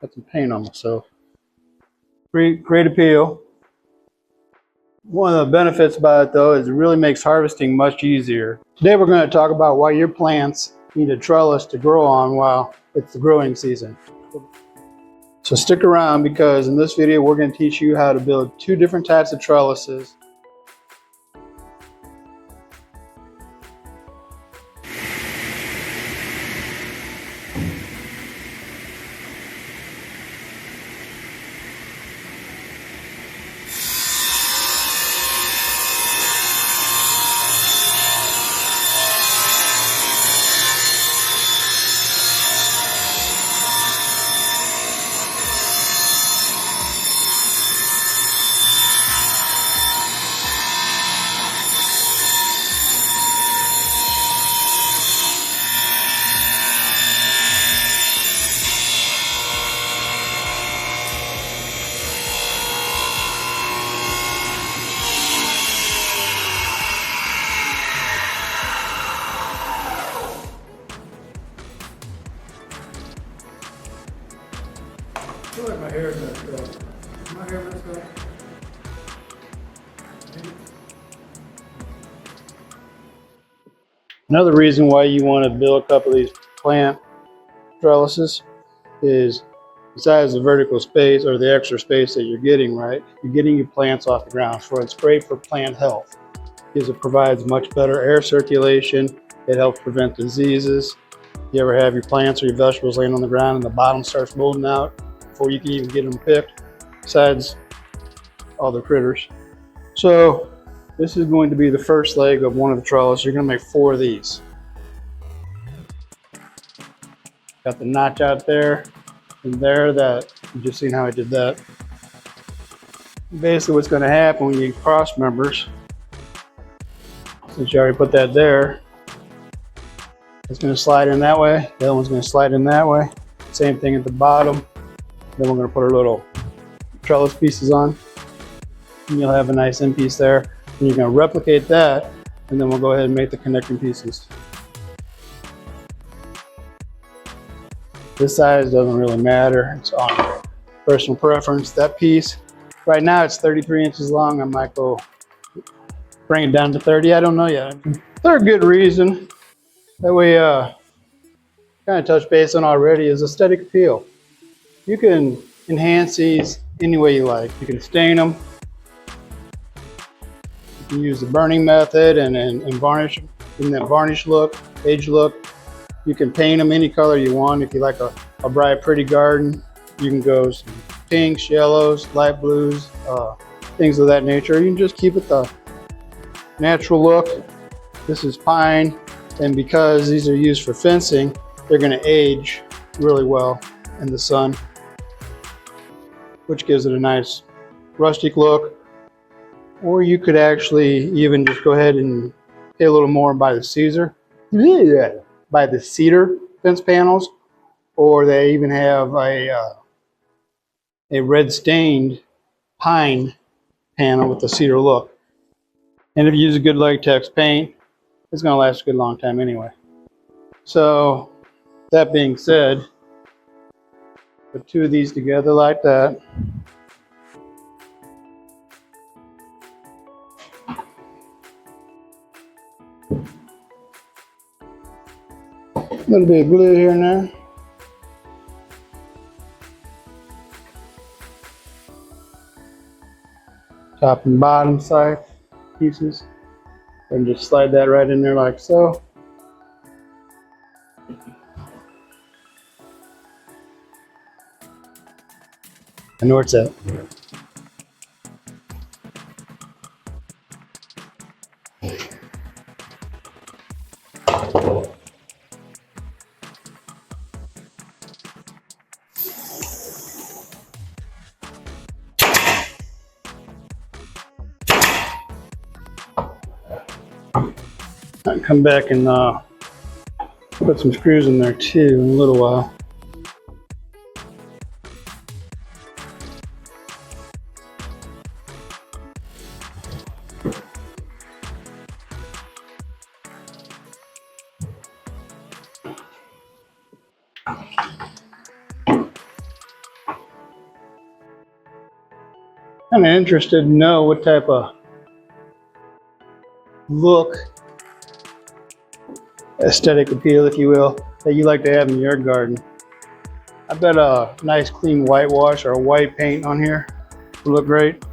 Got some paint on myself. Great appeal. One of the benefits about it though is it really makes harvesting much easier. Today we're going to talk about why your plants need a trellis to grow on while it's the growing season. So stick around because in this video we're going to teach you how to build 2 different types of trellises. I feel like my hair is messed up. My hair messed up. Another reason why you want to build a couple of these plant trellises is besides the vertical space or the extra space that you're getting, right? You're getting your plants off the ground. So it's great for plant health because it provides much better air circulation. It helps prevent diseases. You ever have your plants or your vegetables laying on the ground and the bottom starts molding out before you can even get them picked, besides all the critters. So this is going to be the first leg of one of the trellises. You're going to make 4 of these. Got the notch out there and there that you just seen how I did that. Basically what's going to happen when you cross members, since you already put that there, it's going to slide in that way. The other one's going to slide in that way. Same thing at the bottom. Then we're going to put our little trellis pieces on. And you'll have a nice end piece there. And you're going to replicate that. And then we'll go ahead and make the connecting pieces. This size doesn't really matter. It's on personal preference. That piece, right now it's 33 inches long. I might go bring it down to 30. I don't know yet. Third good reason that we kind of touched base on already is aesthetic appeal. You can enhance these any way you like. You can stain them. You can use the burning method and varnish them in that varnish look, age look. You can paint them any color you want. If you like a bright, pretty garden, you can go some pinks, yellows, light blues, things of that nature. You can just keep it the natural look. This is pine, and because these are used for fencing, they're going to age really well in the sun, which gives it a nice rustic look. Or you could actually even just go ahead and pay a little more and buy the cedar fence panels, or they even have a red stained pine panel with the cedar look. And if you use a good latex paint, it's going to last a good long time anyway. So that being said, put 2 of these together like that. A little bit of glue here and there. Top and bottom side pieces. And just slide that right in there like so. I know where it's at. I can come back and put some screws in there too in a little while. Kind of interested to know what type of look, aesthetic appeal, if you will, that you like to have in your garden. I bet a nice clean whitewash or a white paint on here would look great.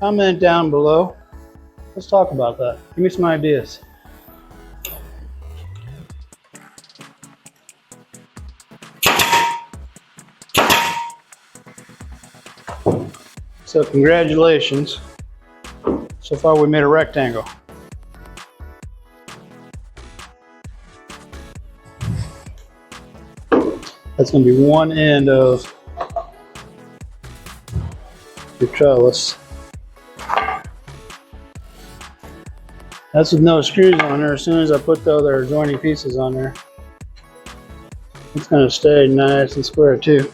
Comment down below. Let's talk about that. Give me some ideas. So congratulations. So far we made a rectangle. That's going to be one end of your trellis. That's with no screws on there. As soon as I put the other joining pieces on there, it's going to stay nice and square too.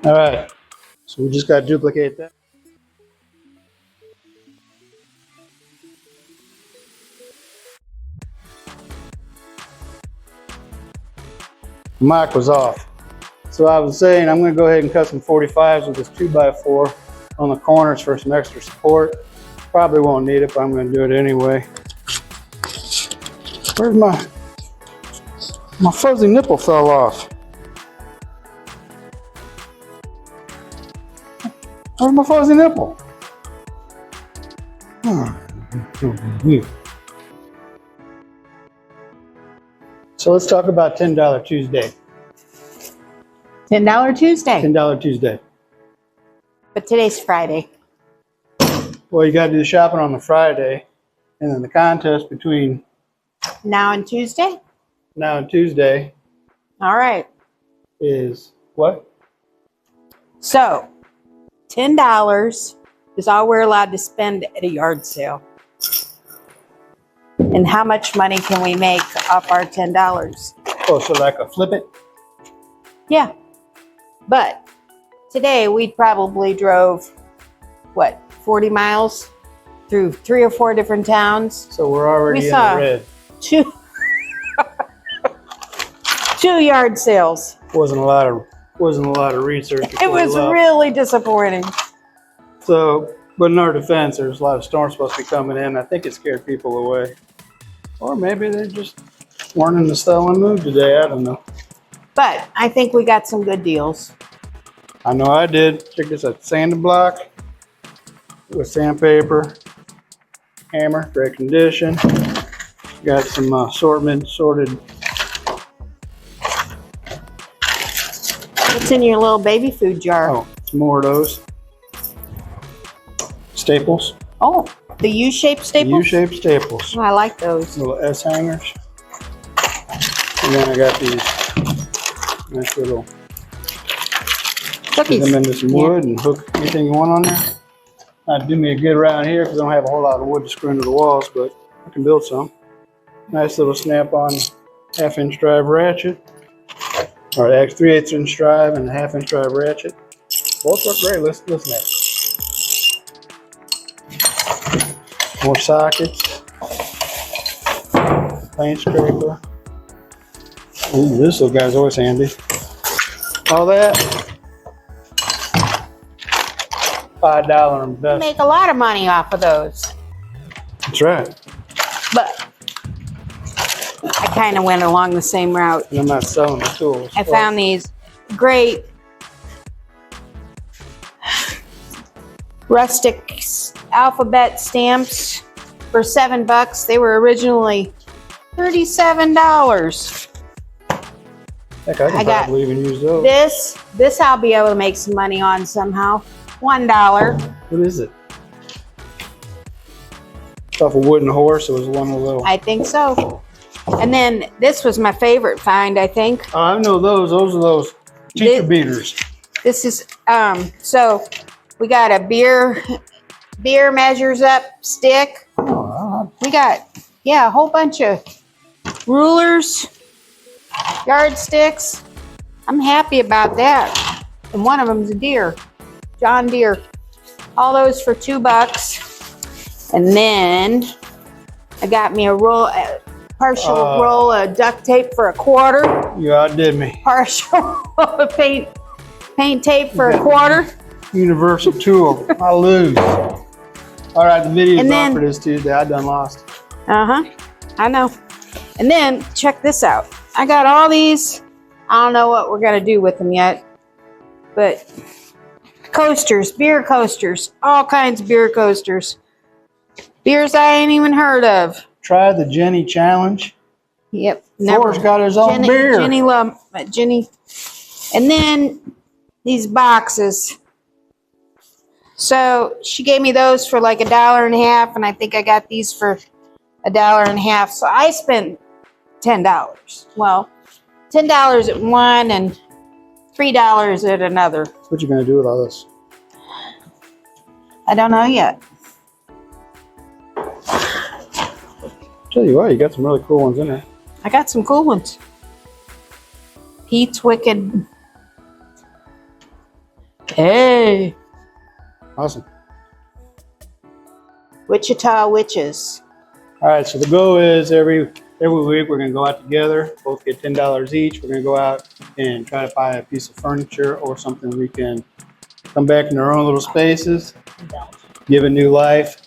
All right, so we just got to duplicate that. Mic was off. So I was saying I'm going to go ahead and cut some 45s with this 2x4 on the corners for some extra support. Probably won't need it, but I'm going to do it anyway. Where's my fuzzy nipple fell off? Where's my fuzzy nipple? So let's talk about $10 Tuesday. $10 Tuesday. $10 Tuesday. But today's Friday. Well, you got to do the shopping on the Friday, and then the contest between Now and Tuesday? now and Tuesday All right. is what? So, $10 is all we're allowed to spend at a yard sale. And how much money can we make off our $10? Oh, so I could flip it? Yeah. But today we probably drove, what, 40 miles through 3 or 4 different towns. So we're already in the red. Two, two yard sales. Wasn't a lot of research. It was really disappointing. So, but in our defense, there's a lot of storms supposed to be coming in. I think it scared people away. Or maybe they just weren't in the selling mood today. I don't know. But I think we got some good deals. I know I did. Check this out. Sanding block with sandpaper, hammer, great condition. Got some sorted. What's in your little baby food jar? Oh, some more of those. Staples. Oh, the U-shaped staples? U-shaped staples. Oh, I like those. Little S hangers. And then I got these nice little Cookies. Put them into some wood and hook anything you want on there. Do me a good around here because I don't have a whole lot of wood to screw into the walls, but I can build some. Nice little snap-on 1/2-inch drive ratchet. Or 3/8 inch drive and a 1/2-inch drive ratchet. Both look great. Listen at it. More sockets. Paint scraper. Ooh, this little guy's always handy. All that. $5 on best. Make a lot of money off of those. That's right. But I kind of went along the same route. And I'm not selling the tools. I found these great rustic alphabet stamps for $7. They were originally $37. Heck, I can probably even use those. This I'll be able to make some money on somehow. $1. What is it? It's off a wooden horse. It was one of those. I think so. And then this was my favorite find, I think. Oh, I know those. Those are those teacher beaters. This is so we got a beer measures up stick. Oh, We got a whole bunch of rulers, yardsticks. I'm happy about that. And one of them's a deer, John Deere. All those for $2. And then I got me a partial roll of duct tape for $1. You outdid me. Partial roll of paint tape for $1. Universal tool. I lose. All right, the video's on for this Tuesday. I done lost. I know. And then check this out. I got all these. I don't know what we're gonna do with them yet, but coasters, beer coasters, all kinds of beer coasters. Beers I ain't even heard of. Try the Jenny challenge. Yep. Never. Thor's got his own beer. Jenny. And then these boxes. So she gave me those for like $1.50, and I think I got these for $1.50. So I spent $10. Well, $10 at one and $3 at another. What you gonna do with all this? I don't know yet. Tell you what, you got some really cool ones in there. I got some cool ones. Pete's Wicked. Hey. Awesome. Wichita Witches. All right, so the goal is every week we're gonna go out together, both get $10 each. We're gonna go out and try to buy a piece of furniture or something we can come back in our own little spaces, give it new life,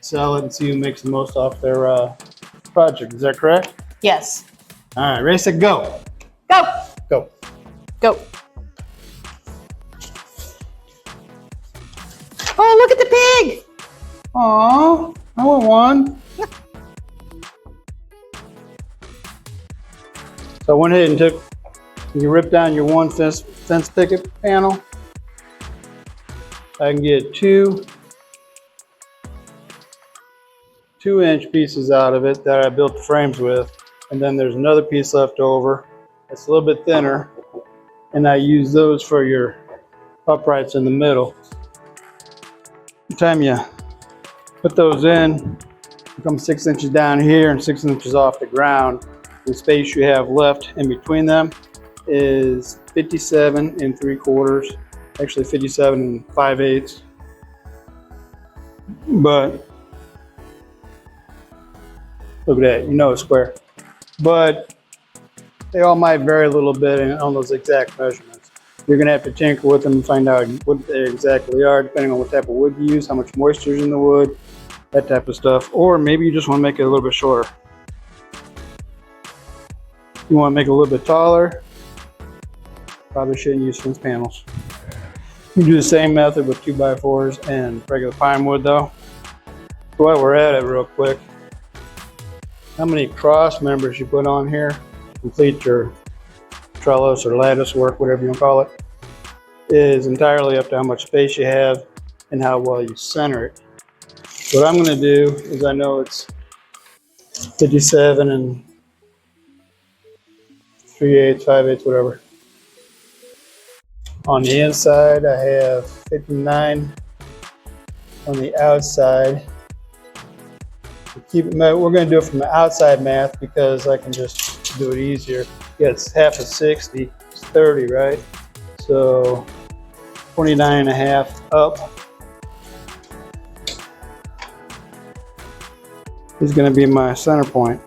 sell it, and see who makes the most off their project. Is that correct? Yes. All right, ready, set, go. Go. Go. Go. Oh, look at the pig. Aw, I want one. So I went ahead and you ripped down your one fence picket panel. I can get two 2-inch pieces out of it that I built the frames with. And then there's another piece left over. It's a little bit thinner. And I use those for your uprights in the middle. The time you put those in, you come 6 inches down here and 6 inches off the ground. The space you have left in between them is 57 3/4, actually 57 5/8. But look at that, you know it's square. But they all might vary a little bit on those exact measurements. You're gonna have to tinker with them and find out what they exactly are, depending on what type of wood you use, how much moisture is in the wood, that type of stuff. Or maybe you just want to make it a little bit shorter. You want to make it a little bit taller, probably shouldn't use fence panels. You do the same method with 2x4s and regular pine wood though. While we're at it real quick, how many cross members you put on here to complete your trellis or lattice work, whatever you want to call it, is entirely up to how much space you have and how well you center it. What I'm going to do is, I know it's 57 3/8, 5/8, whatever. On the inside, I have 59. On the outside, we're going to do it from the outside math because I can just do it easier. Yeah, it's half of 60, it's 30, right? So 29.5 up is going to be my center point.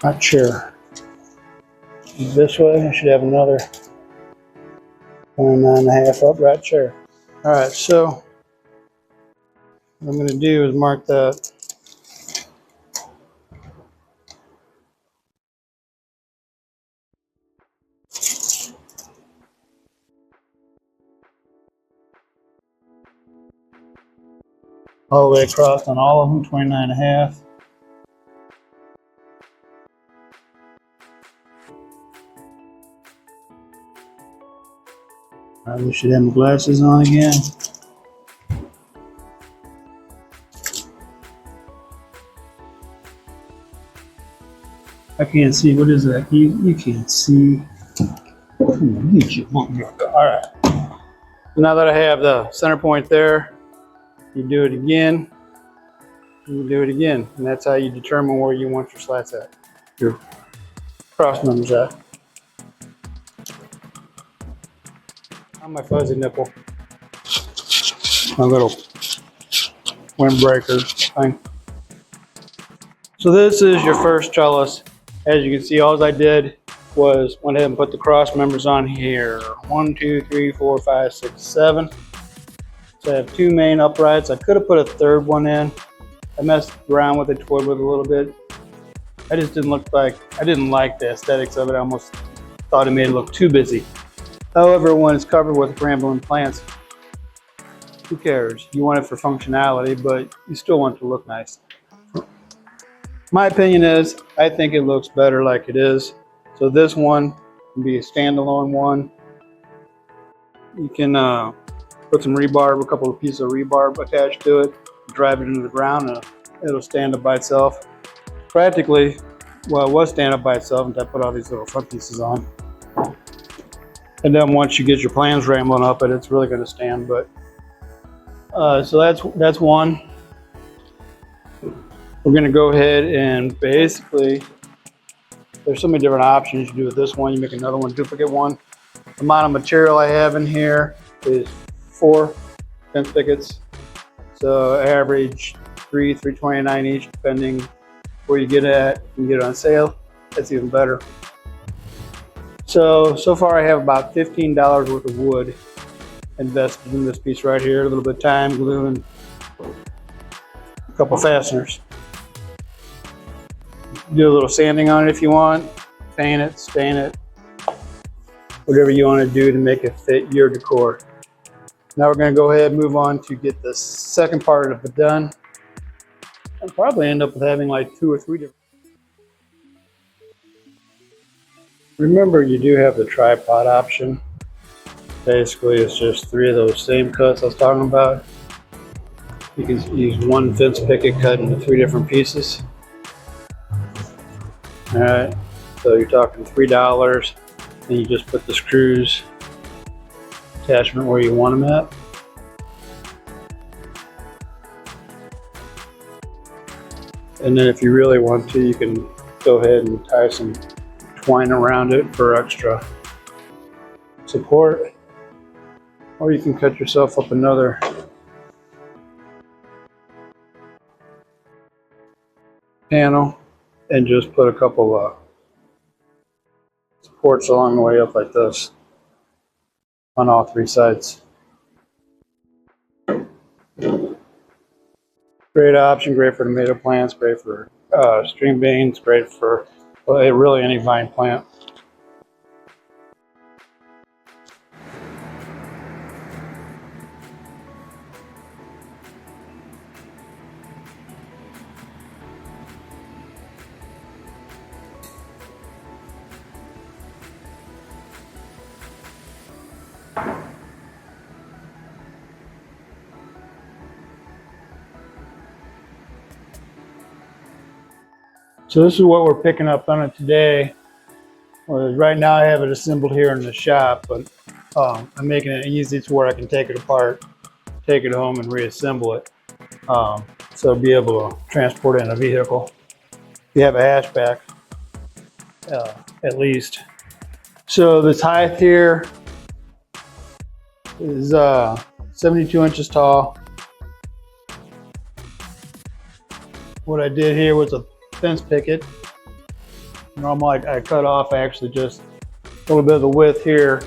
Not sure. This way, I should have another 29.5 up, right? Sure. All right, so what I'm going to do is mark that. All the way across on all of them, 29.5. Probably should have my glasses on again. I can't see. What is that? You can't see. All right. Now that I have the center point there, you do it again. You do it again, and that's how you determine where you want your slats at, your cross numbers at. on my fuzzy nipple, my little windbreaker thing. So this is your first trellis. As you can see, all I did was went ahead and put the cross members on here. 1, 2, 3, 4, 5, 6, 7. So I have 2 main uprights. I could have put a third one in. I messed around with it, toyed with it a little bit. I just didn't like the aesthetics of it. I almost thought it made it look too busy. However, when it's covered with rambling plants, who cares? You want it for functionality, but you still want it to look nice. My opinion is, I think it looks better like it is. So this one can be a standalone one. You can put some rebarb, a couple of pieces of rebarb attached to it, drive it into the ground, and it'll stand up by itself. Practically, well, it was stand up by itself until I put all these little front pieces on. And then once you get your plants rambling up it, it's really going to stand. But so that's one. We're going to go ahead and basically, there's so many different options you do with this one. You make another one, duplicate one. The amount of material I have in here is 4 fence pickets. So average 329 each, depending where you get it at. You can get it on sale. That's even better. So far I have about $15 worth of wood invested in this piece right here. A little bit of time, glue, and a couple fasteners. Do a little sanding on it if you want. Paint it, stain it. Whatever you want to do to make it fit your decor. Now we're going to go ahead and move on to get the second part of it done. I'll probably end up with having like 2 or 3 different. Remember, you do have the tripod option. Basically, it's just 3 of those same cuts I was talking about. You can use 1 fence picket cut into 3 different pieces. All right, so you're talking $3, and you just put the screws attachment where you want them at. And then if you really want to, you can go ahead and tie some twine around it for extra support. Or you can cut yourself up another panel and just put a couple of supports along the way up like this on all 3 sides. Great option, great for tomato plants, great for string beans, great for really any vine plant. So this is what we're picking up on it today. Well, right now I have it assembled here in the shop, but I'm making it easy to where I can take it apart, take it home, and reassemble it. So be able to transport it in a vehicle. You have a hatchback, at least. So this height here is 72 inches tall. What I did here was a fence picket. Normally I cut off actually just a little bit of the width here,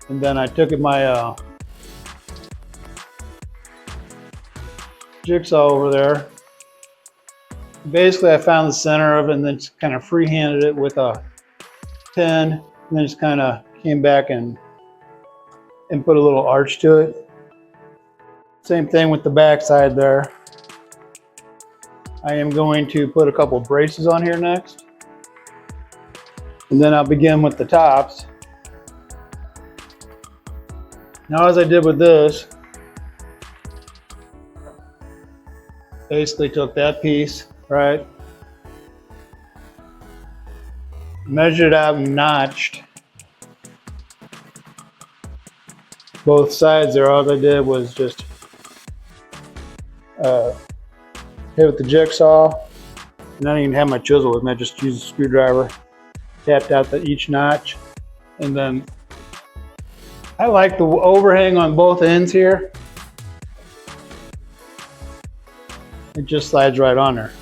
and then I took my jigsaw over there. Basically I found the center of it and then just kind of freehanded it with a pin, and then just kind of came back and put a little arch to it. Same thing with the back side there. I am going to put a couple braces on here next, and then I'll begin with the tops. Now, as I did with this, basically took that piece, right, measured it out and notched both sides there. All I did was just hit with the jigsaw, and I didn't even have my chisel with me. I just used a screwdriver, tapped out each notch, and then I like the overhang on both ends here. It just slides right on there.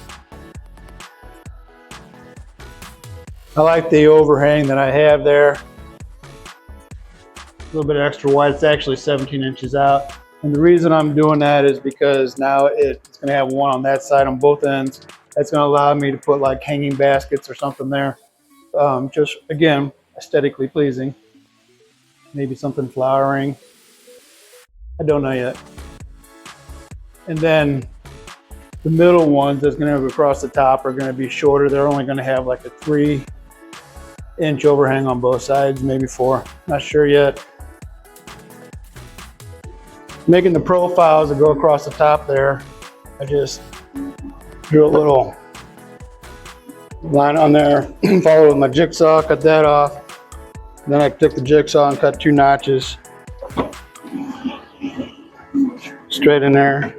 I like the overhang that I have there. A little bit extra wide. It's actually 17 inches out. And the reason I'm doing that is because now it's going to have one on that side on both ends. That's going to allow me to put like hanging baskets or something there. Just, again, aesthetically pleasing. Maybe something flowering. I don't know yet. And then the middle ones that's going to go across the top are going to be shorter. They're only going to have like a 3-inch overhang on both sides, maybe 4. Not sure yet. Making the profiles that go across the top there, I just drew a little line on there, followed with my jigsaw, cut that off. Then I took the jigsaw and cut 2 notches straight in there.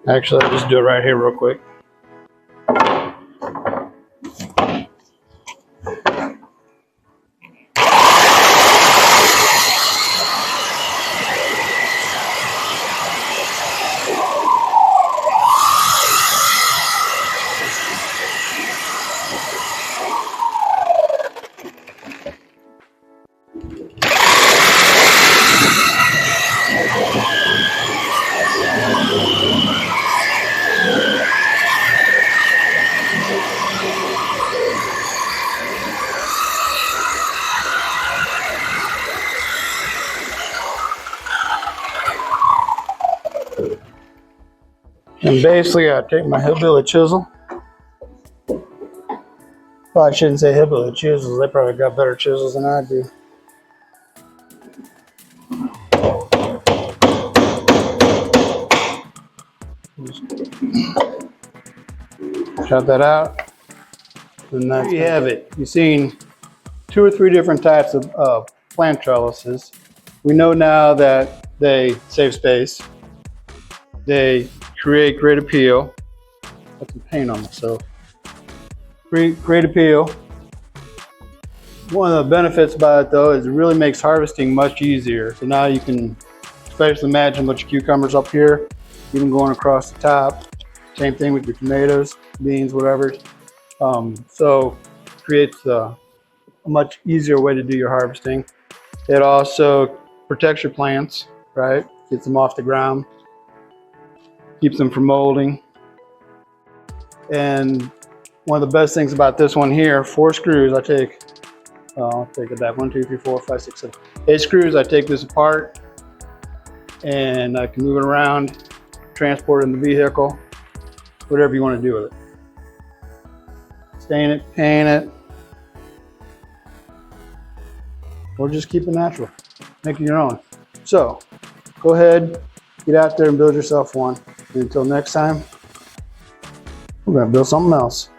Actually, I'll just do it right here real quick. And basically, I take my hillbilly chisel. Well, I shouldn't say hillbilly chisels. They probably got better chisels than I do. Cut that out. And there you have it. You've seen 2 or 3 different types of plant trellises. We know now that they save space. They create great appeal. Put some paint on myself. Great appeal. One of the benefits about it though is it really makes harvesting much easier. So now you can, especially imagine with your cucumbers up here, even going across the top. Same thing with your tomatoes, beans, whatever. So it creates a much easier way to do your harvesting. It also protects your plants, right? Gets them off the ground. Keeps them from molding. And one of the best things about this one here, 4 screws, I'll take it back, 1, 2, 3, 4, 5, 6, 7, 8 screws. I take this apart and I can move it around, transport it in the vehicle, whatever you want to do with it. Stain it, paint it, or just keep it natural, make it your own. So go ahead, get out there and build yourself one. And until next time, we're going to build something else.